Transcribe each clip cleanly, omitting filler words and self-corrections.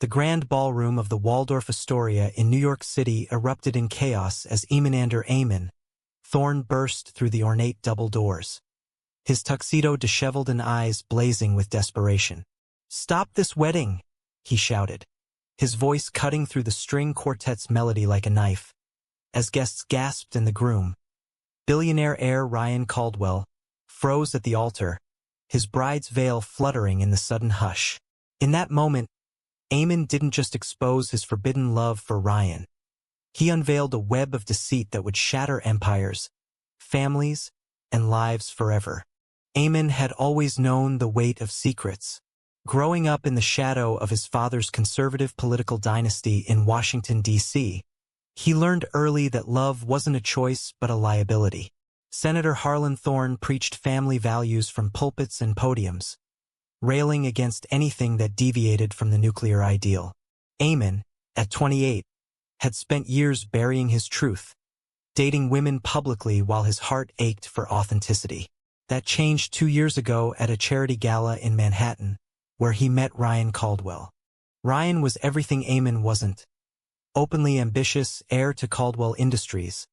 The grand ballroom of the Waldorf Astoria in New York City erupted in chaos as Eamon Thorne burst through the ornate double doors, his tuxedo disheveled and eyes blazing with desperation. "Stop this wedding!" he shouted, his voice cutting through the string quartet's melody like a knife. As guests gasped and the groom, billionaire heir Ryan Caldwell, froze at the altar, his bride's veil fluttering in the sudden hush. In that moment, Eamon didn't just expose his forbidden love for Ryan. He unveiled a web of deceit that would shatter empires, families, and lives forever. Eamon had always known the weight of secrets. Growing up in the shadow of his father's conservative political dynasty in Washington, D.C., he learned early that love wasn't a choice but a liability. Senator Harlan Thorne preached family values from pulpits and podiums, railing against anything that deviated from the nuclear ideal. Eamon, at 28, had spent years burying his truth, dating women publicly while his heart ached for authenticity. That changed 2 years ago at a charity gala in Manhattan, where he met Ryan Caldwell. Ryan was everything Eamon wasn't. Openly ambitious, heir to Caldwell Industries,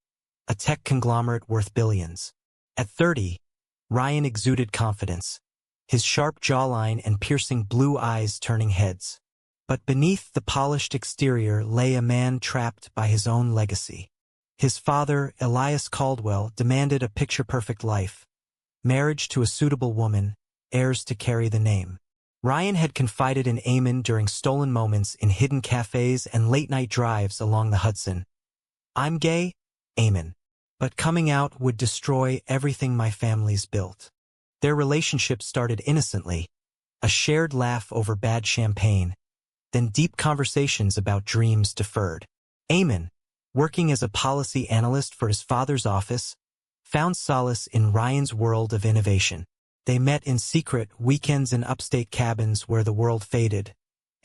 a tech conglomerate worth billions. At 30, Ryan exuded confidence, his sharp jawline and piercing blue eyes turning heads. But beneath the polished exterior lay a man trapped by his own legacy. His father, Elias Caldwell, demanded a picture-perfect life, marriage to a suitable woman, heirs to carry the name. Ryan had confided in Eamon during stolen moments in hidden cafes and late-night drives along the Hudson. "I'm gay, Eamon, but coming out would destroy everything my family's built." Their relationship started innocently, a shared laugh over bad champagne, then deep conversations about dreams deferred. Eamon, working as a policy analyst for his father's office, found solace in Ryan's world of innovation. They met in secret weekends in upstate cabins where the world faded,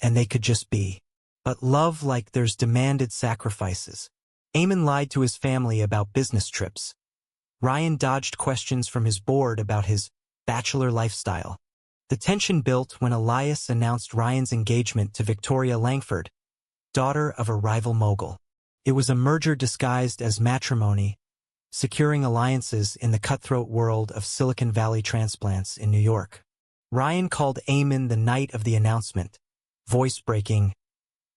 and they could just be. But love like theirs demanded sacrifices. Eamon lied to his family about business trips. Ryan dodged questions from his board about his bachelor lifestyle. The tension built when Elias announced Ryan's engagement to Victoria Langford, daughter of a rival mogul. It was a merger disguised as matrimony, securing alliances in the cutthroat world of Silicon Valley transplants in New York. Ryan called Eamon the night of the announcement, voice breaking,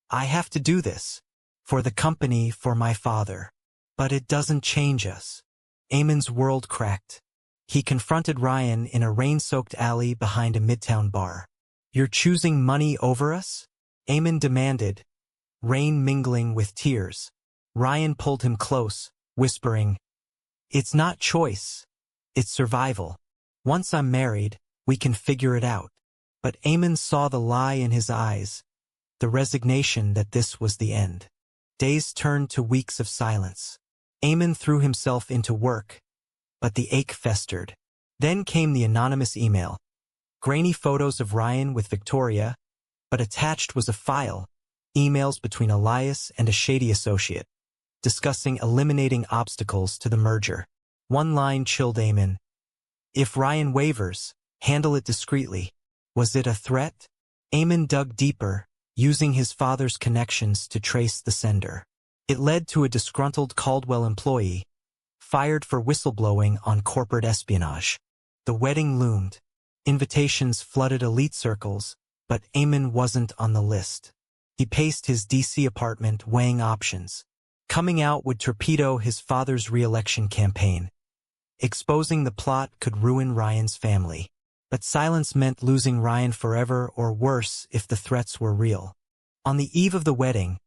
"I have to do this. For the company, for my father. But it doesn't change us." Eamon's world cracked. He confronted Ryan in a rain-soaked alley behind a midtown bar. "You're choosing money over us?" Eamon demanded, rain mingling with tears. Ryan pulled him close, whispering, "It's not choice. It's survival. Once I'm married, we can figure it out." But Eamon saw the lie in his eyes, the resignation that this was the end. Days turned to weeks of silence. Eamon threw himself into work, but the ache festered. Then came the anonymous email. Grainy photos of Ryan with Victoria, but attached was a file, emails between Elias and a shady associate, discussing eliminating obstacles to the merger. One line chilled Eamon. "If Ryan wavers, handle it discreetly." Was it a threat? Eamon dug deeper, using his father's connections to trace the sender. It led to a disgruntled Caldwell employee, fired for whistleblowing on corporate espionage. The wedding loomed. Invitations flooded elite circles, but Eamon wasn't on the list. He paced his D.C. apartment, weighing options. Coming out would torpedo his father's re-election campaign. Exposing the plot could ruin Ryan's family. But silence meant losing Ryan forever, or worse if the threats were real. On the eve of the wedding,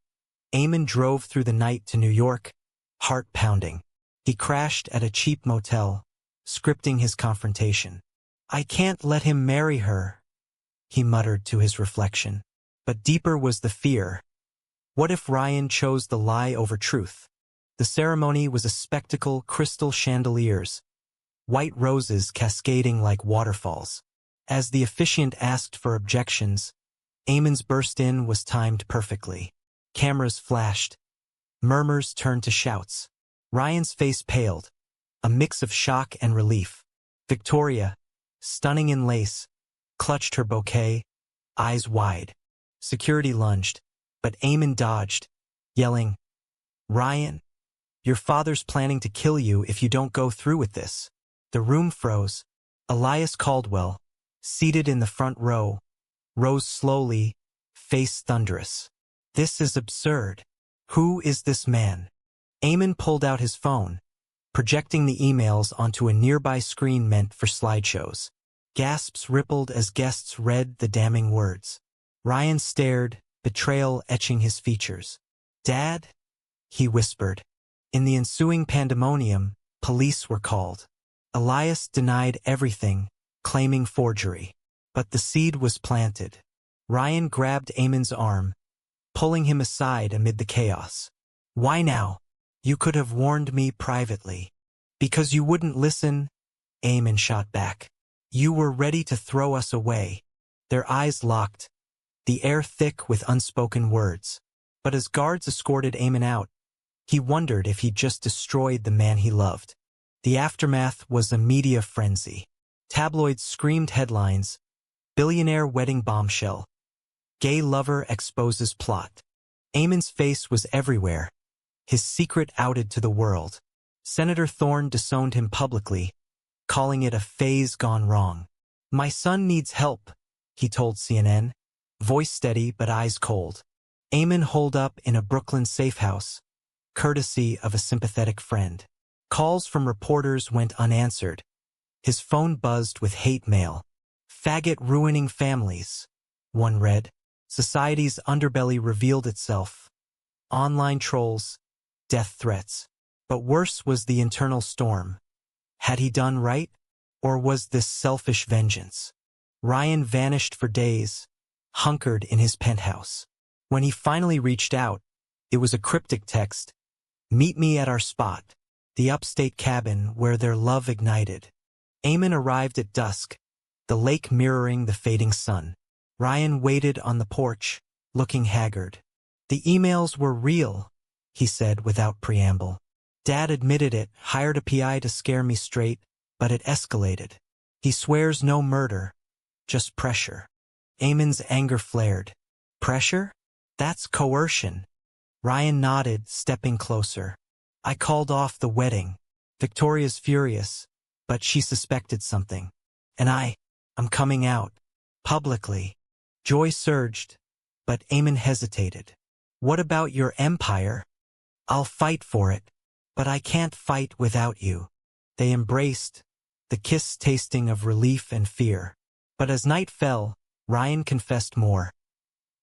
Eamon drove through the night to New York, heart pounding. He crashed at a cheap motel, scripting his confrontation. "I can't let him marry her," he muttered to his reflection. But deeper was the fear. What if Ryan chose the lie over truth? The ceremony was a spectacle: crystal chandeliers, white roses cascading like waterfalls. As the officiant asked for objections, Eamon's burst-in was timed perfectly. Cameras flashed. Murmurs turned to shouts. Ryan's face paled, a mix of shock and relief. Victoria, stunning in lace, clutched her bouquet, eyes wide. Security lunged, but Eamon dodged, yelling, "Ryan, your father's planning to kill you if you don't go through with this." The room froze. Elias Caldwell, seated in the front row, rose slowly, face thunderous. "This is absurd. Who is this man?" Eamon pulled out his phone, projecting the emails onto a nearby screen meant for slideshows. Gasps rippled as guests read the damning words. Ryan stared, betrayal etching his features. "Dad?" he whispered. In the ensuing pandemonium, police were called. Elias denied everything, claiming forgery. But the seed was planted. Ryan grabbed Eamon's arm, pulling him aside amid the chaos. "Why now? You could have warned me privately." "Because you wouldn't listen," Eamon shot back. "You were ready to throw us away." Their eyes locked, the air thick with unspoken words. But as guards escorted Eamon out, he wondered if he'd just destroyed the man he loved. The aftermath was a media frenzy. Tabloids screamed headlines, "Billionaire wedding bombshell. Gay lover exposes plot." Eamon's face was everywhere, his secret outed to the world. Senator Thorne disowned him publicly, calling it a phase gone wrong. "My son needs help," he told CNN, voice steady but eyes cold. Eamon holed up in a Brooklyn safe house, courtesy of a sympathetic friend. Calls from reporters went unanswered. His phone buzzed with hate mail. "Faggot ruining families," one read. Society's underbelly revealed itself. Online trolls, death threats. But worse was the internal storm. Had he done right? Or was this selfish vengeance? Ryan vanished for days, hunkered in his penthouse. When he finally reached out, it was a cryptic text, "Meet me at our spot," the upstate cabin where their love ignited. Eamon arrived at dusk, the lake mirroring the fading sun. Ryan waited on the porch, looking haggard. "The emails were real," he said without preamble. "Dad admitted it, hired a PI to scare me straight, but it escalated. He swears no murder, just pressure." Eamon's anger flared. "Pressure? That's coercion." Ryan nodded, stepping closer. "I called off the wedding. Victoria's furious, but she suspected something. And I'm coming out. Publicly." Joy surged, but Eamon hesitated. "What about your empire?" "I'll fight for it, but I can't fight without you." They embraced, the kiss tasting of relief and fear. But as night fell, Ryan confessed more.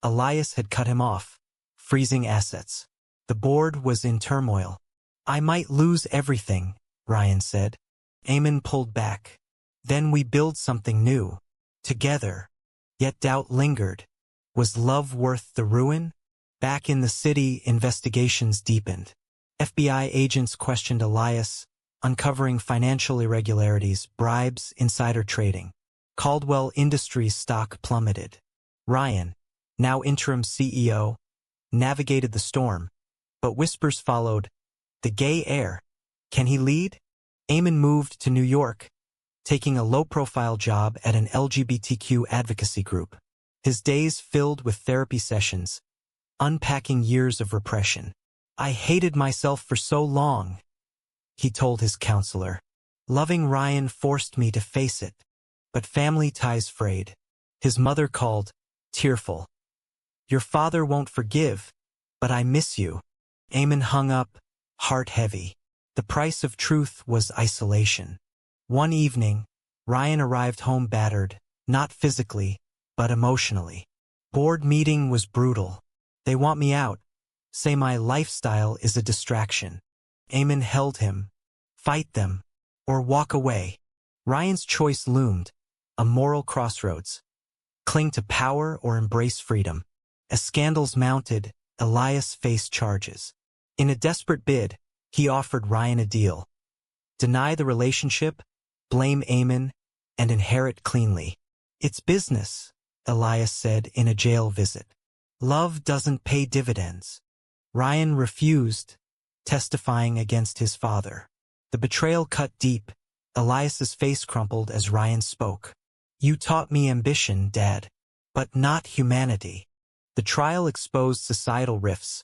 Elias had cut him off, freezing assets. The board was in turmoil. "I might lose everything," Ryan said. Eamon pulled back. "Then we build something new. Together." Yet doubt lingered. Was love worth the ruin? Back in the city, investigations deepened. FBI agents questioned Elias, uncovering financial irregularities, bribes, insider trading. Caldwell Industries stock plummeted. Ryan, now interim CEO, navigated the storm, but whispers followed. The gay heir. Can he lead? Eamon moved to New York, taking a low-profile job at an LGBTQ advocacy group. His days filled with therapy sessions, unpacking years of repression. "I hated myself for so long," he told his counselor. "Loving Ryan forced me to face it." But family ties frayed. His mother called, tearful. "Your father won't forgive, but I miss you." Eamon hung up, heart heavy. The price of truth was isolation. One evening, Ryan arrived home battered, not physically, but emotionally. "Board meeting was brutal. They want me out, say my lifestyle is a distraction." Eamon held him. Fight them, or walk away. Ryan's choice loomed, a moral crossroads. Cling to power or embrace freedom. As scandals mounted, Elias faced charges. In a desperate bid, he offered Ryan a deal. Deny the relationship, blame Eamon, and inherit cleanly. "It's business," Elias said in a jail visit. "Love doesn't pay dividends." Ryan refused, testifying against his father. The betrayal cut deep. Elias's face crumpled as Ryan spoke. "You taught me ambition, Dad, but not humanity." The trial exposed societal rifts.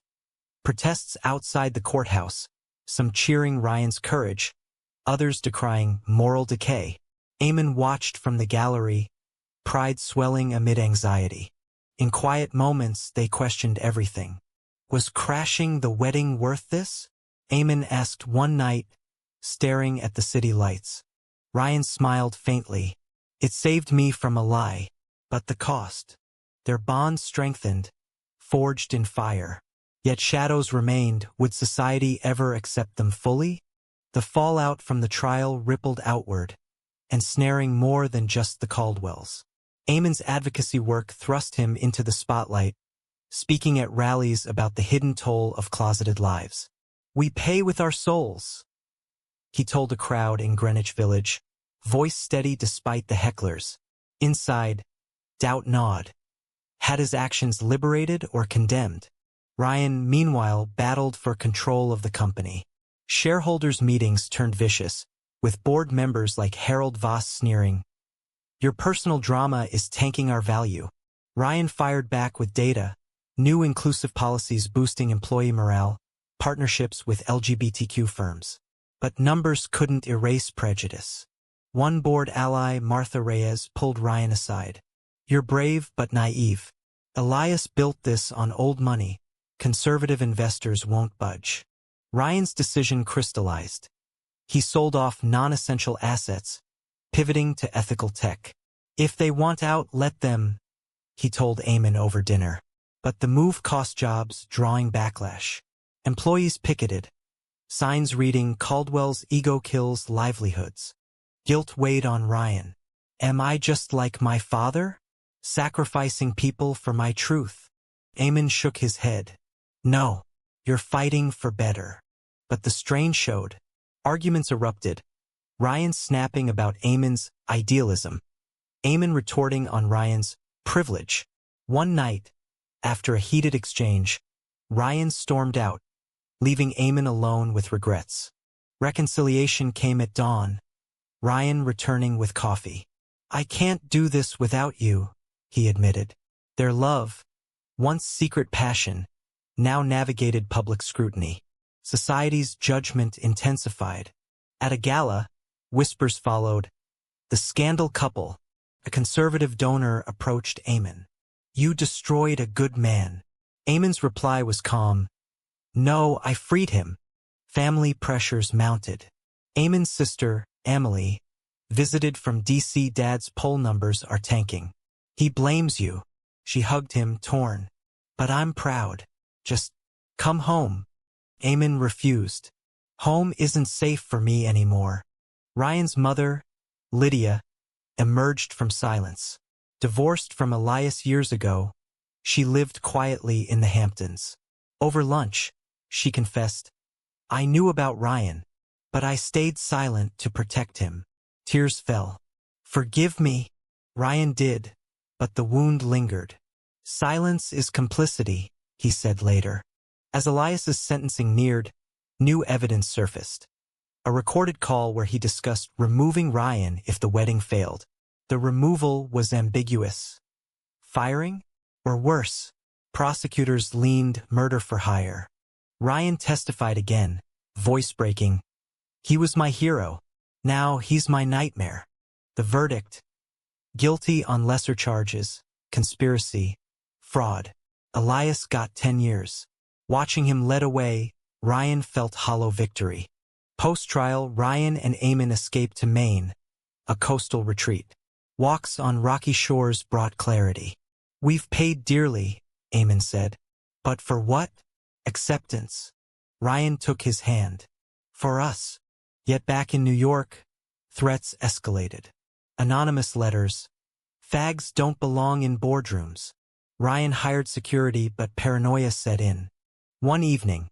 Protests outside the courthouse, some cheering Ryan's courage, others decrying moral decay. Eamon watched from the gallery, pride swelling amid anxiety. In quiet moments, they questioned everything. Was crashing the wedding worth this? Eamon asked one night, staring at the city lights. Ryan smiled faintly. It saved me from a lie. But the cost. Their bond strengthened, forged in fire. Yet shadows remained. Would society ever accept them fully? The fallout from the trial rippled outward, ensnaring more than just the Caldwells. Eamon's advocacy work thrust him into the spotlight, speaking at rallies about the hidden toll of closeted lives. "We pay with our souls," he told a crowd in Greenwich Village, voice steady despite the hecklers. Inside, doubt gnawed. Had his actions liberated or condemned? Ryan, meanwhile, battled for control of the company. Shareholders' meetings turned vicious, with board members like Harold Voss sneering, "Your personal drama is tanking our value." Ryan fired back with data, new inclusive policies boosting employee morale, partnerships with LGBTQ firms. But numbers couldn't erase prejudice. One board ally, Martha Reyes, pulled Ryan aside. "You're brave but naive. Elias built this on old money. Conservative investors won't budge." Ryan's decision crystallized. He sold off non-essential assets, pivoting to ethical tech. "If they want out, let them," he told Eamon over dinner. But the move cost jobs, drawing backlash. Employees picketed, signs reading "Caldwell's ego kills livelihoods." Guilt weighed on Ryan. "Am I just like my father? Sacrificing people for my truth?" Eamon shook his head. "No, you're fighting for better." But the strain showed. Arguments erupted, Ryan snapping about Eamon's idealism, Eamon retorting on Ryan's privilege. One night, after a heated exchange, Ryan stormed out, leaving Eamon alone with regrets. Reconciliation came at dawn, Ryan returning with coffee. "I can't do this without you," he admitted. Their love, once secret passion, now navigated public scrutiny. Society's judgment intensified. At a gala, whispers followed. The scandal couple, a conservative donor, approached Eamon. "You destroyed a good man." Eamon's reply was calm. "No, I freed him." Family pressures mounted. Eamon's sister, Emily, visited from DC. "Dad's poll numbers are tanking. He blames you." She hugged him, torn. "But I'm proud. Just come home." Eamon refused. "Home isn't safe for me anymore." Ryan's mother, Lydia, emerged from silence. Divorced from Elias years ago, she lived quietly in the Hamptons. Over lunch, she confessed, "I knew about Ryan, but I stayed silent to protect him." Tears fell. "Forgive me." Ryan did, but the wound lingered. "Silence is complicity," he said later. As Elias's sentencing neared, new evidence surfaced. A recorded call where he discussed removing Ryan if the wedding failed. The removal was ambiguous. Firing? Or worse, prosecutors leaned murder for hire. Ryan testified again, voice breaking. "He was my hero. Now he's my nightmare." The verdict: guilty on lesser charges, conspiracy, fraud. Elias got 10 years. Watching him led away, Ryan felt hollow victory. Post-trial, Ryan and Eamon escaped to Maine, a coastal retreat. Walks on rocky shores brought clarity. "We've paid dearly," Eamon said. "But for what? Acceptance." Ryan took his hand. "For us." Yet back in New York, threats escalated. Anonymous letters. "Fags don't belong in boardrooms." Ryan hired security, but paranoia set in. One evening,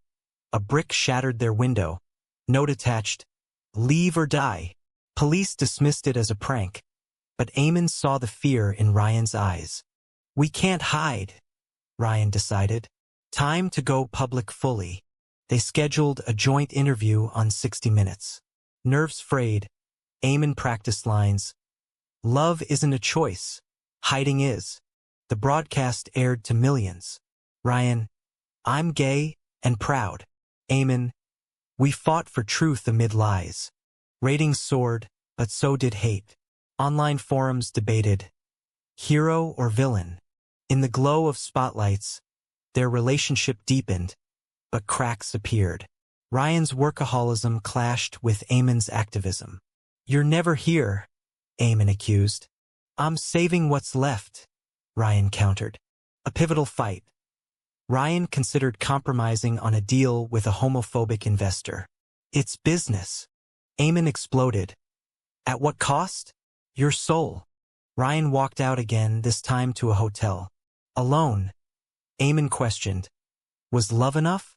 a brick shattered their window. Note attached, "Leave or die." Police dismissed it as a prank, but Eamon saw the fear in Ryan's eyes. "We can't hide," Ryan decided. Time to go public fully. They scheduled a joint interview on 60 Minutes. Nerves frayed, Eamon practiced lines. "Love isn't a choice. Hiding is." The broadcast aired to millions. Ryan, I'm gay and proud. Eamon, we fought for truth amid lies. Ratings soared, but so did hate. Online forums debated, hero or villain. In the glow of spotlights, their relationship deepened, but cracks appeared. Ryan's workaholism clashed with Eamon's activism. You're never here, Eamon accused. I'm saving what's left, Ryan countered. A pivotal fight. Ryan considered compromising on a deal with a homophobic investor. It's business. Eamon exploded. At what cost? Your soul. Ryan walked out again, this time to a hotel. Alone. Eamon questioned. Was love enough?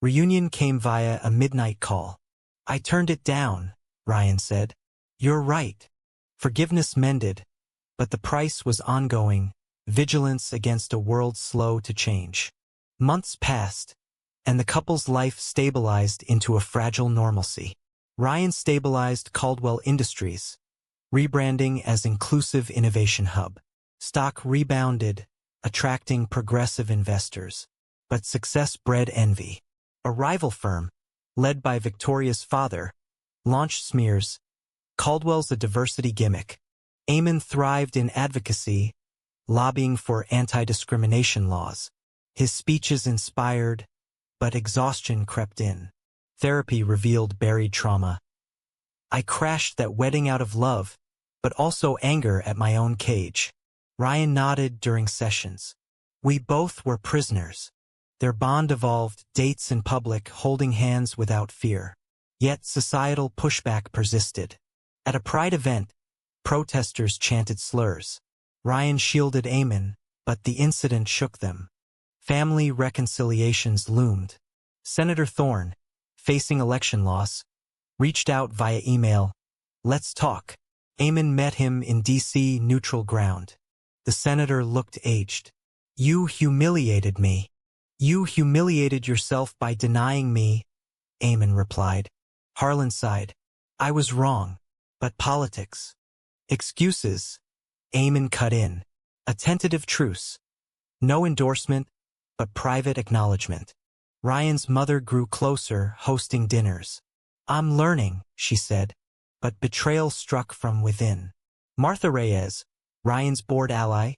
Reunion came via a midnight call. I turned it down, Ryan said. You're right. Forgiveness mended, but the price was ongoing, vigilance against a world slow to change. Months passed, and the couple's life stabilized into a fragile normalcy. Ryan stabilized Caldwell Industries, rebranding as Inclusive Innovation Hub. Stock rebounded, attracting progressive investors. But success bred envy. A rival firm, led by Victoria's father, launched Smears. Caldwell's a diversity gimmick. Eamon thrived in advocacy, lobbying for anti-discrimination laws. His speeches inspired, but exhaustion crept in. Therapy revealed buried trauma. I crashed that wedding out of love, but also anger at my own cage. Ryan nodded during sessions. We both were prisoners. Their bond evolved, dates in public, holding hands without fear. Yet societal pushback persisted. At a pride event, protesters chanted slurs. Ryan shielded Eamon, but the incident shook them. Family reconciliations loomed. Senator Thorne, facing election loss, reached out via email. Let's talk. Eamon met him in D.C. neutral ground. The senator looked aged. You humiliated me. You humiliated yourself by denying me, Eamon replied. Harlan sighed. I was wrong. But politics. Excuses. Eamon cut in. A tentative truce. No endorsement, but private acknowledgement. Ryan's mother grew closer, hosting dinners. I'm learning, she said, but betrayal struck from within. Martha Reyes, Ryan's board ally,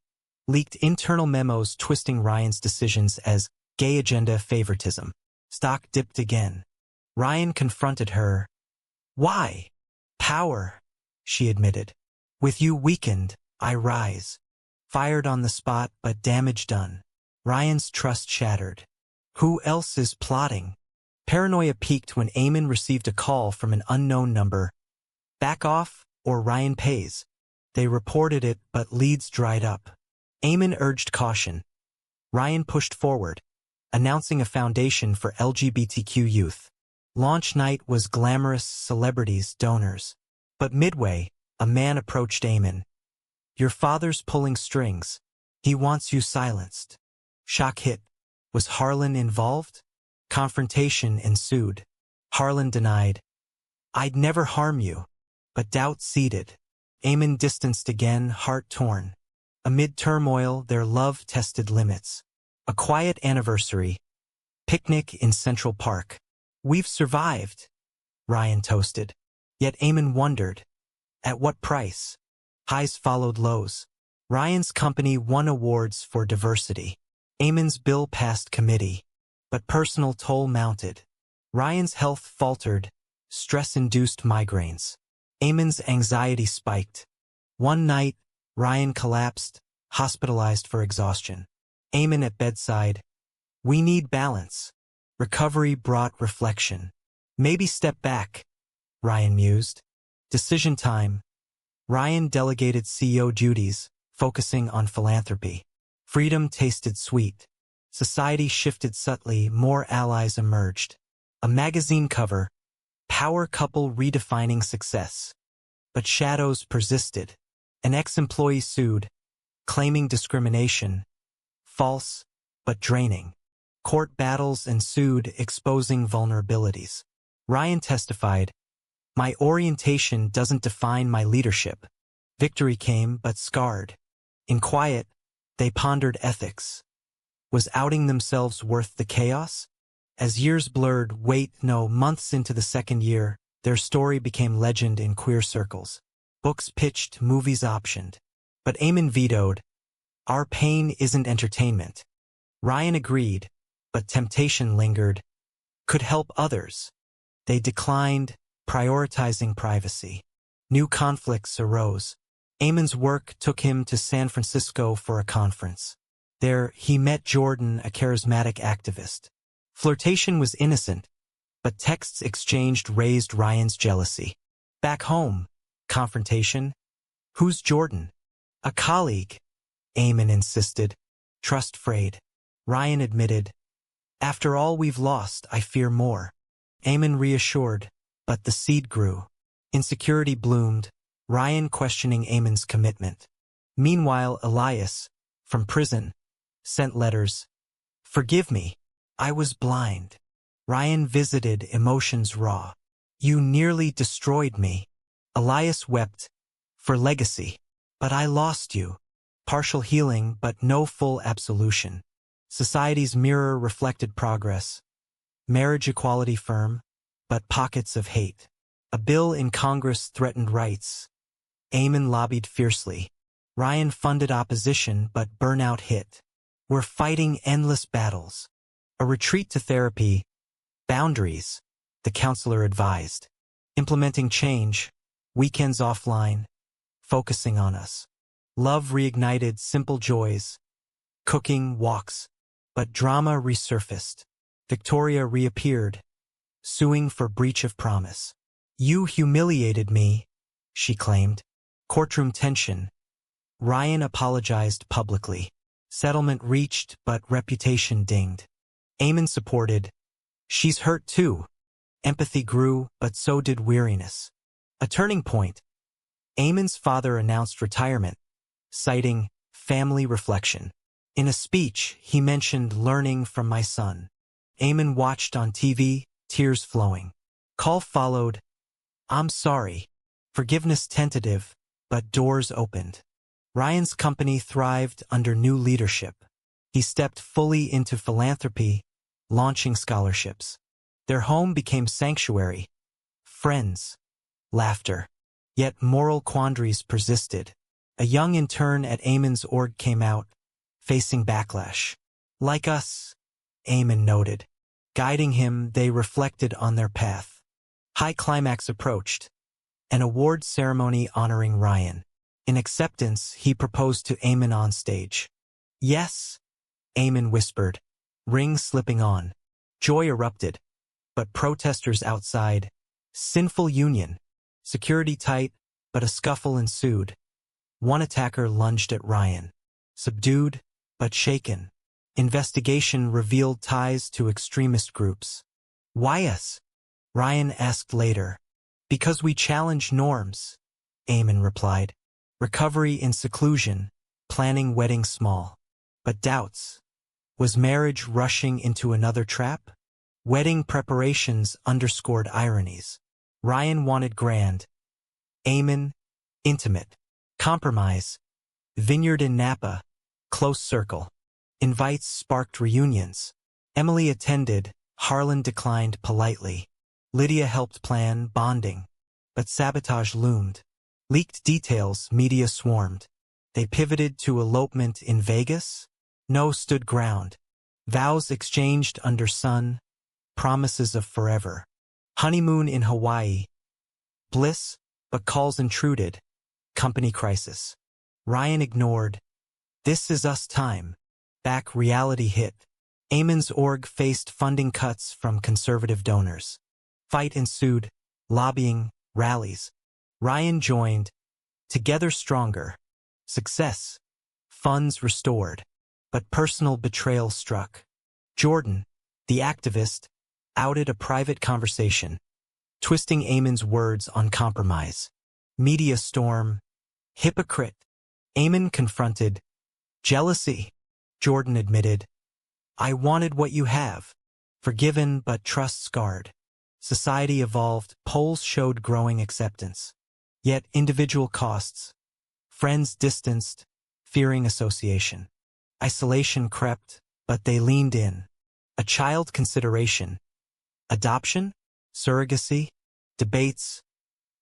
leaked internal memos twisting Ryan's decisions as gay agenda favoritism. Stock dipped again. Ryan confronted her. Why? Power, she admitted. With you weakened, I rise. Fired on the spot, but damage done. Ryan's trust shattered. Who else is plotting? Paranoia peaked when Eamon received a call from an unknown number. Back off, or Ryan pays. They reported it, but leads dried up. Eamon urged caution. Ryan pushed forward, announcing a foundation for LGBTQ youth. Launch night was glamorous, celebrities, donors. But midway, a man approached Eamon. Your father's pulling strings. He wants you silenced. Shock hit. Was Harlan involved? Confrontation ensued. Harlan denied. I'd never harm you. But doubt seeded. Eamon distanced again, heart torn. Amid turmoil, their love tested limits. A quiet anniversary. Picnic in Central Park. We've survived, Ryan toasted. Yet Eamon wondered. At what price? Highs followed lows. Ryan's company won awards for diversity. Eamon's bill passed committee. But personal toll mounted. Ryan's health faltered, stress-induced migraines. Eamon's anxiety spiked. One night, Ryan collapsed, hospitalized for exhaustion. Eamon at bedside. We need balance. Recovery brought reflection. Maybe step back, Ryan mused. Decision time. Ryan delegated CEO duties, focusing on philanthropy. Freedom tasted sweet. Society shifted subtly, more allies emerged. A magazine cover. Power couple redefining success. But shadows persisted. An ex-employee sued, claiming discrimination. False, but draining. Court battles ensued, exposing vulnerabilities. Ryan testified, my orientation doesn't define my leadership. Victory came, but scarred. In quiet, They pondered ethics. Was outing themselves worth the chaos? As years blurred, months into the second year, their story became legend in queer circles. Books pitched, movies optioned. But Eamon vetoed. Our pain isn't entertainment. Ryan agreed, but temptation lingered. Could help others. They declined, prioritizing privacy. New conflicts arose. Eamon's work took him to San Francisco for a conference. There, he met Jordan, a charismatic activist. Flirtation was innocent, but texts exchanged raised Ryan's jealousy. Back home, confrontation. Who's Jordan? A colleague, Eamon insisted. Trust frayed. Ryan admitted. After all we've lost, I fear more. Eamon reassured, but the seed grew. Insecurity bloomed, Ryan questioning Eamon's commitment. Meanwhile, Elias, from prison, sent letters. Forgive me, I was blind. Ryan visited, emotions raw. You nearly destroyed me. Elias wept. For legacy. But I lost you. Partial healing, but no full absolution. Society's mirror reflected progress. Marriage equality firm, but pockets of hate. A bill in Congress threatened rights. Eamon lobbied fiercely. Ryan funded opposition, but burnout hit. We're fighting endless battles. A retreat to therapy. Boundaries, the counselor advised. Implementing change. Weekends offline. Focusing on us. Love reignited simple joys. Cooking, walks. But drama resurfaced. Victoria reappeared, suing for breach of promise. You humiliated me, she claimed. Courtroom tension. Ryan apologized publicly. Settlement reached, but reputation dinged. Eamon supported. She's hurt too. Empathy grew, but so did weariness. A turning point. Eamon's father announced retirement, citing family reflection. In a speech, he mentioned learning from my son. Eamon watched on TV, tears flowing. Call followed. I'm sorry. Forgiveness tentative, but doors opened. Ryan's company thrived under new leadership. He stepped fully into philanthropy, launching scholarships. Their home became sanctuary. Friends. Laughter. Yet moral quandaries persisted. A young intern at Eamon's org came out, facing backlash. Like us, Eamon noted. Guiding him, they reflected on their path. High climax approached. An award ceremony honoring Ryan. In acceptance, he proposed to Eamon on stage. Yes, Eamon whispered, ring slipping on. Joy erupted. But protesters outside. Sinful union. Security tight, but a scuffle ensued. One attacker lunged at Ryan. Subdued, but shaken. Investigation revealed ties to extremist groups. Why us? Ryan asked later. Because we challenge norms, Eamon replied. Recovery in seclusion, planning wedding small. But doubts. Was marriage rushing into another trap? Wedding preparations underscored ironies. Ryan wanted grand. Eamon, intimate. Compromise. Vineyard in Napa. Close circle. Invites sparked reunions. Emily attended, Harlan declined politely. Lydia helped plan bonding. But sabotage loomed. Leaked details, media swarmed. They pivoted to elopement in Vegas. No stood ground. Vows exchanged under sun. Promises of forever. Honeymoon in Hawaii. Bliss, but calls intruded. Company crisis. Ryan ignored. This is us time. Back reality hit. Eamon's org faced funding cuts from conservative donors. Fight ensued. Lobbying, rallies. Ryan joined. Together stronger. Success. Funds restored. But personal betrayal struck. Jordan, the activist, outed a private conversation, twisting Eamon's words on compromise. Media storm. Hypocrite. Eamon confronted. Jealousy. Jordan admitted. I wanted what you have. Forgiven but trust scarred. Society evolved, polls showed growing acceptance. Yet individual costs. Friends distanced, fearing association. Isolation crept, but they leaned in. A child consideration. Adoption? Surrogacy? Debates?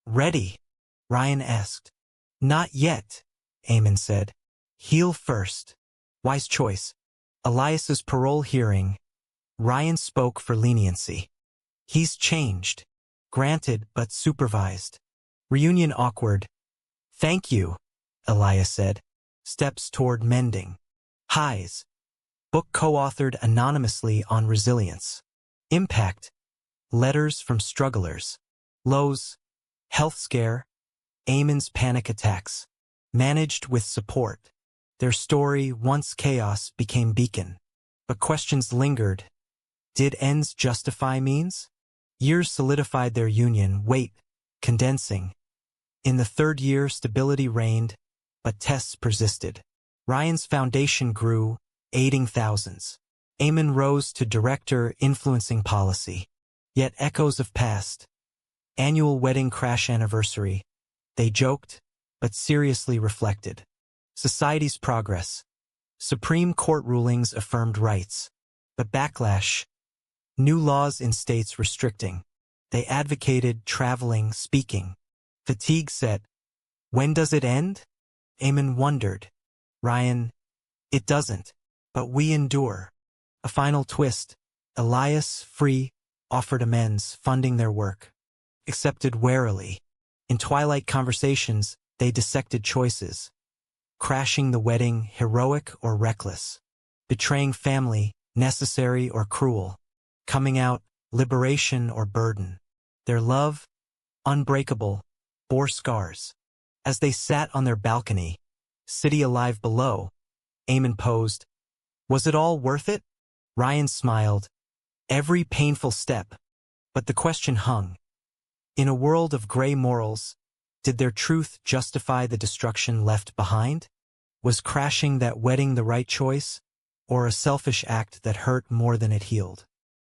Ready? Ryan asked. Not yet, Eamon said. Heal first. Wise choice. Elias's parole hearing. Ryan spoke for leniency. He's changed. Granted, but supervised. Reunion awkward. Thank you, Elias said. Steps toward mending. Highs. Book co-authored anonymously on resilience. Impact. Letters from strugglers. Lows. Health scare. Eamon's panic attacks. Managed with support. Their story, once chaos, became beacon. But questions lingered. Did ends justify means? Years solidified their union, weight, condensing. In the third year, stability reigned, but tests persisted. Ryan's foundation grew, aiding thousands. Eamon rose to director, influencing policy. Yet echoes of past. Annual wedding crash anniversary. They joked, but seriously reflected. Society's progress. Supreme Court rulings affirmed rights. But backlash. New laws in states restricting. They advocated traveling, speaking. Fatigue set. When does it end? Eamon wondered. Ryan, it doesn't. But we endure. A final twist. Elias, free, offered amends, funding their work. Accepted warily. In twilight conversations, they dissected choices. Crashing the wedding, heroic or reckless. Betraying family, necessary or cruel. Coming out, liberation or burden. Their love, unbreakable, bore scars. As they sat on their balcony, city alive below, Eamon posed, was it all worth it? Ryan smiled. Every painful step. But the question hung. In a world of gray morals, did their truth justify the destruction left behind? Was crashing that wedding the right choice, or a selfish act that hurt more than it healed?